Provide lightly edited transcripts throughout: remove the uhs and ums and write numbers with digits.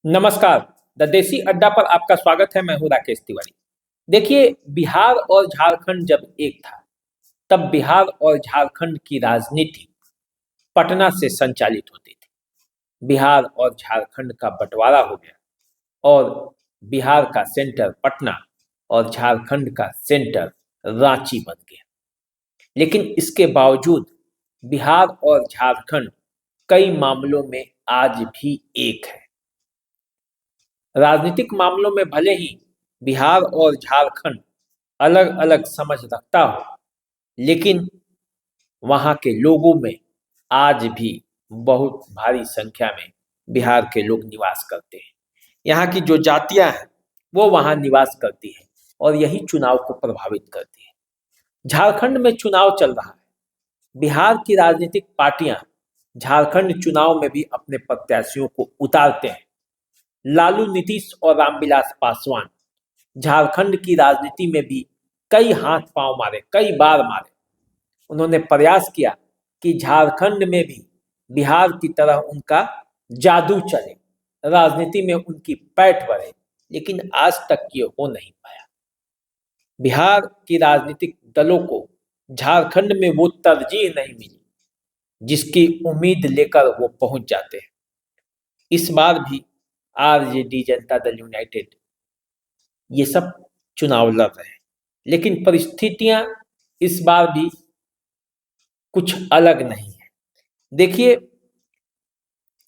नमस्कार। द देसी अड्डा पर आपका स्वागत है। मैं हूं राकेश तिवारी। देखिए, बिहार और झारखंड जब एक था, तब बिहार और झारखंड की राजनीति पटना से संचालित होती थी। बिहार और झारखंड का बंटवारा हो गया और बिहार का सेंटर पटना और झारखंड का सेंटर रांची बन गया। लेकिन इसके बावजूद बिहार और झारखंड कई मामलों में आज भी एक है। राजनीतिक मामलों में भले ही बिहार और झारखंड अलग अलग समझ रखता हो, लेकिन वहाँ के लोगों में आज भी बहुत भारी संख्या में बिहार के लोग निवास करते हैं। यहाँ की जो जातियां हैं वो वहाँ निवास करती हैं और यही चुनाव को प्रभावित करती है। झारखंड में चुनाव चल रहा है। बिहार की राजनीतिक पार्टियां झारखंड चुनाव में भी अपने प्रत्याशियों को उतारते हैं। लालू, नीतीश और रामविलास पासवान झारखंड की राजनीति में भी कई हाथ पांव मारे, कई बार मारे। उन्होंने प्रयास किया कि झारखंड में भी बिहार की तरह उनका जादू चले, राजनीति में उनकी पैठ बढ़े, लेकिन आज तक ये हो नहीं पाया। बिहार की राजनीतिक दलों को झारखंड में वो तरजीह नहीं मिली जिसकी उम्मीद लेकर वो पहुंच जाते हैं। इस बार भी आरजेडी, जनता दल यूनाइटेड, ये सब चुनाव लड़ रहे हैं, लेकिन परिस्थितियां इस बार भी कुछ अलग नहीं है। देखिए,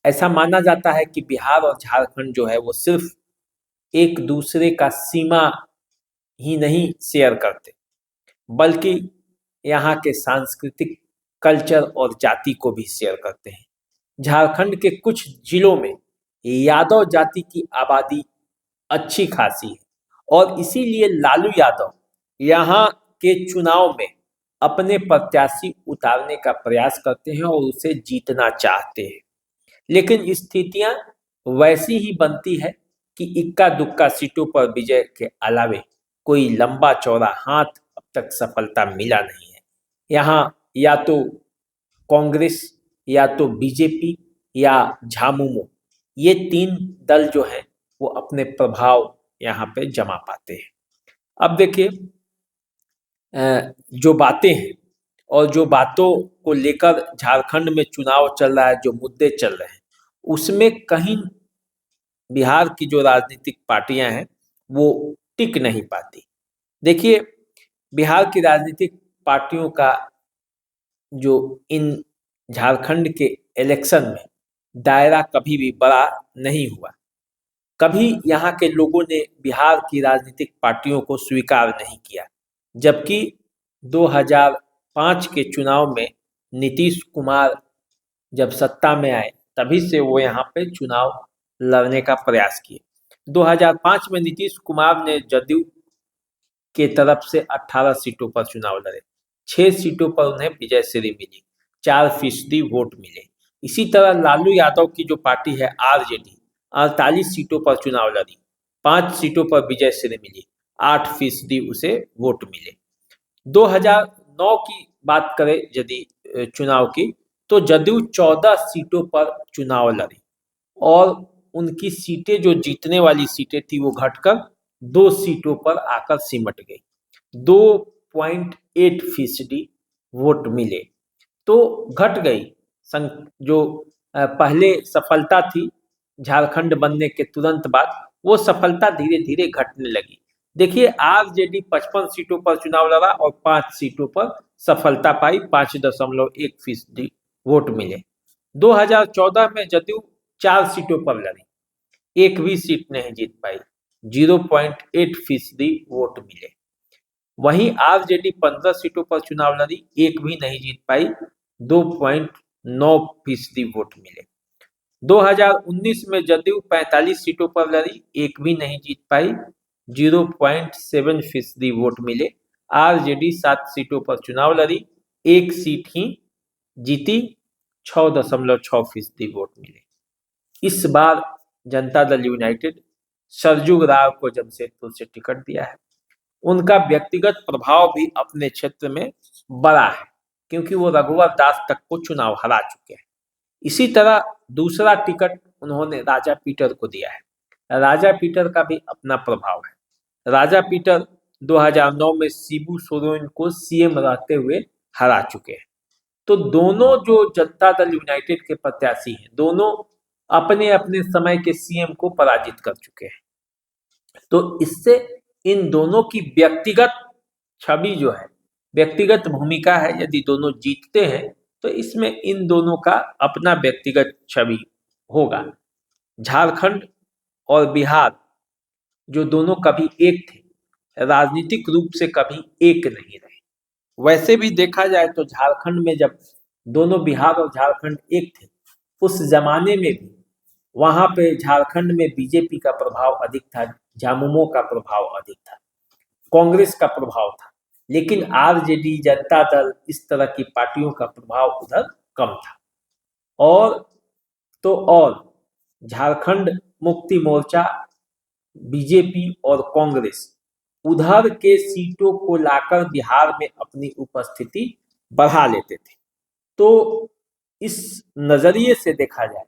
ऐसा माना जाता है कि बिहार और झारखंड जो है वो सिर्फ एक दूसरे का सीमा ही नहीं शेयर करते, बल्कि यहाँ के सांस्कृतिक कल्चर और जाति को भी शेयर करते हैं। झारखंड के कुछ जिलों में यादव जाति की आबादी अच्छी खासी है और इसीलिए लालू यादव यहाँ के चुनाव में अपने प्रत्याशी उतारने का प्रयास करते हैं और उसे जीतना चाहते हैं। लेकिन स्थितियां वैसी ही बनती है कि इक्का दुक्का सीटों पर विजय के अलावे कोई लंबा चौड़ा हाथ अब तक सफलता मिला नहीं है। यहाँ या तो कांग्रेस, या तो बीजेपी, या झामुमो, ये तीन दल जो हैं वो अपने प्रभाव यहाँ पे जमा पाते हैं। अब देखिए, जो बातें हैं और जो बातों को लेकर झारखंड में चुनाव चल रहा है, जो मुद्दे चल रहे हैं, उसमें कहीं बिहार की जो राजनीतिक पार्टियां हैं वो टिक नहीं पाती। देखिए, बिहार की राजनीतिक पार्टियों का जो इन झारखंड के इलेक्शन में दायरा कभी भी बड़ा नहीं हुआ। कभी यहाँ के लोगों ने बिहार की राजनीतिक पार्टियों को स्वीकार नहीं किया, जबकि 2005 के चुनाव में नीतीश कुमार जब सत्ता में आए तभी से वो यहाँ पे चुनाव लड़ने का प्रयास किए। 2005 में नीतीश कुमार ने जदयू के तरफ से 18 सीटों पर चुनाव लड़े। 6 सीटों पर उन्हें विजय श्री मिली, 4% वोट मिले। इसी तरह लालू यादव की जो पार्टी है आरजेडी, 48 सीटों पर चुनाव लड़ी, 5 सीटों पर विजय श्री मिली, 8% उसे वोट मिले। 2009 की बात करें यदि चुनाव की, तो जदयू 14 सीटों पर चुनाव लड़ी और उनकी सीटें, जो जीतने वाली सीटें थी, वो घटकर 2 सीटों पर आकर सिमट गई। 2.8% वोट मिले तो घट गई। जो पहले सफलता थी झारखंड बनने के तुरंत बाद, वो सफलता धीरे धीरे घटने लगी। देखिए, आरजेडी 55 सीटों पर चुनाव लड़ा और 5 सीटों पर सफलता पाई, 5.1% वोट मिले। 2014 में जदयू 4 सीटों पर लड़ी, एक भी सीट नहीं जीत पाई, 0.8% वोट मिले। वहीं आरजेडी 15 सीटों पर चुनाव लड़ी, एक भी नहीं जीत पाई, 2.9% वोट मिले। 2019 में जदयू 45 सीटों पर लड़ी, एक भी नहीं जीत पाई, 0.7% वोट मिले। आरजेडी 7 सीटों पर चुनाव लड़ी, एक सीट ही जीती, 6.6% वोट मिले। इस बार जनता दल यूनाइटेड सरजुग राव को जमशेदपुर से टिकट दिया है। उनका व्यक्तिगत प्रभाव भी अपने क्षेत्र में बड़ा है, क्योंकि वो रघुवर दास तक को चुनाव हरा चुके हैं। इसी तरह दूसरा टिकट उन्होंने राजा पीटर को दिया है। राजा पीटर का भी अपना प्रभाव है। राजा पीटर 2009 में शिबू सोरेन को सीएम रहते हुए हरा चुके हैं। तो दोनों जो जनता दल यूनाइटेड के प्रत्याशी हैं, दोनों अपने अपने समय के सीएम को पराजित कर चुके हैं। तो इससे इन दोनों की व्यक्तिगत छवि जो है, व्यक्तिगत भूमिका है, यदि दोनों जीतते हैं तो इसमें इन दोनों का अपना व्यक्तिगत छवि होगा। झारखंड और बिहार जो दोनों कभी एक थे, राजनीतिक रूप से कभी एक नहीं रहे। वैसे भी देखा जाए तो झारखंड में जब दोनों बिहार और झारखंड एक थे, उस जमाने में भी वहां पे झारखंड में बीजेपी का प्रभाव अधिक था, झामुमो का प्रभाव अधिक था, कांग्रेस का प्रभाव था, लेकिन आरजेडी, जनता दल, इस तरह की पार्टियों का प्रभाव उधर कम था। और झारखंड मुक्ति मोर्चा, बीजेपी और कांग्रेस उधर के सीटों को लाकर बिहार में अपनी उपस्थिति बढ़ा लेते थे। तो इस नजरिए से देखा जाए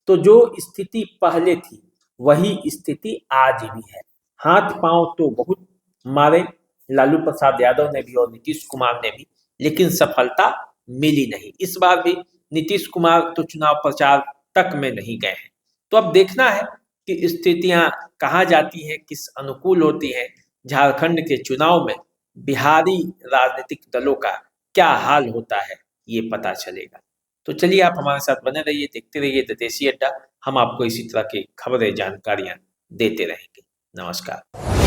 तो जो स्थिति पहले थी वही स्थिति आज भी है। हाथ पांव तो बहुत मारे लालू प्रसाद यादव ने भी और नीतीश कुमार ने भी, लेकिन सफलता मिली नहीं। इस बार भी नीतीश कुमार तो चुनाव प्रचार तक में नहीं गए हैं। तो अब देखना है कि स्थितियां कहाँ जाती हैं, किस अनुकूल होती हैं। झारखंड के चुनाव में बिहारी राजनीतिक दलों का क्या हाल होता है, ये पता चलेगा। तो चलिए, आप हमारे साथ बने रहिए, देखते रहिए द देशी अड्डा। हम आपको इसी तरह की खबरें, जानकारियां देते रहेंगे। नमस्कार।